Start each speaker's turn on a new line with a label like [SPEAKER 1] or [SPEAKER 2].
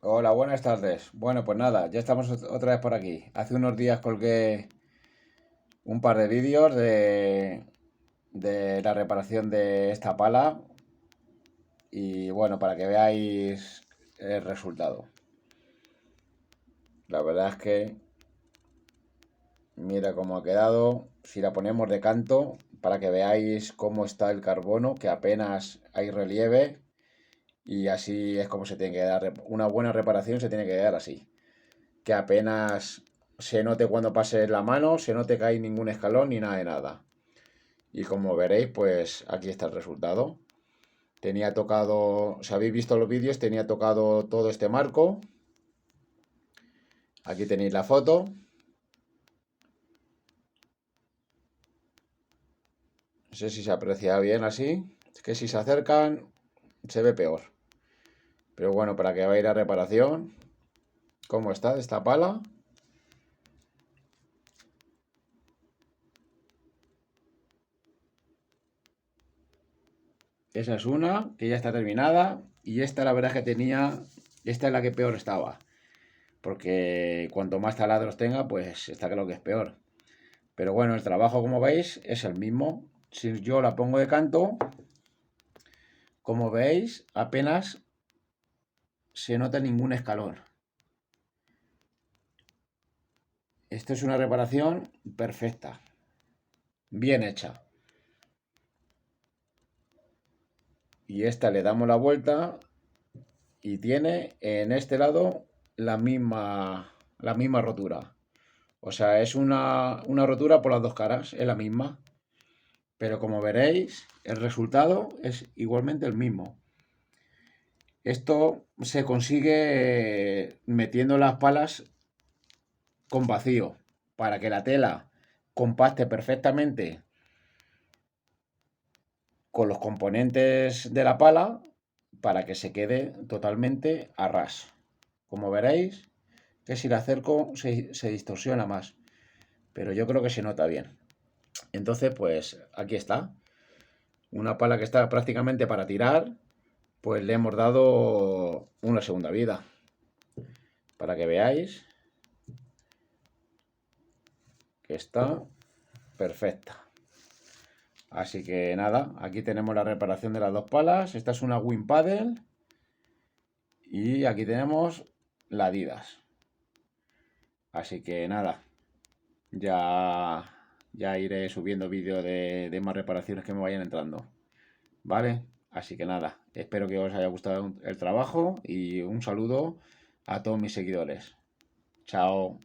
[SPEAKER 1] Hola, buenas tardes. Bueno, pues nada, ya estamos otra vez por aquí. Hace unos días colgué un par de vídeos de la reparación de esta pala y bueno, para que veáis el resultado. La verdad es que mira cómo ha quedado. Si la ponemos de canto, para que veáis cómo está el carbono, que apenas hay relieve y así es como se tiene que dar. Una buena reparación se tiene que dar así. Que apenas se note cuando pase la mano, se note que hay ningún escalón ni nada de nada. Y como veréis, pues aquí está el resultado. Tenía tocado, si habéis visto los vídeos, tenía tocado todo este marco. Aquí tenéis la foto. No sé si se aprecia bien así. Es que si se acercan, se ve peor. Pero bueno, para que veáis la reparación, cómo está esta pala. Esa es una, que ya está terminada. Y esta, la verdad es que tenía, esta es la que peor estaba. Porque cuanto más taladros tenga, pues está claro que es peor. Pero bueno, el trabajo, como veis, es el mismo. Si yo la pongo de canto, como veis, apenas se nota ningún escalón. Esto es una reparación perfecta, bien hecha. Y esta le damos la vuelta y tiene en este lado la misma rotura. O sea, es una rotura por las dos caras, es la misma. Pero como veréis, el resultado es igualmente el mismo. Esto se consigue metiendo las palas con vacío para que la tela compacte perfectamente con los componentes de la pala para que se quede totalmente a ras. Como veréis, que si la acerco se distorsiona más, pero yo creo que se nota bien. Entonces, pues aquí está. Una pala que está prácticamente para tirar, pues le hemos dado una segunda vida. Para que veáis que está perfecta. Así que nada, aquí tenemos la reparación de las dos palas. Esta es una Win Paddle. Y aquí tenemos la Adidas. Así que nada, ya, ya iré subiendo vídeos de más reparaciones que me vayan entrando. ¿Vale? Así que nada, espero que os haya gustado el trabajo y un saludo a todos mis seguidores. Chao.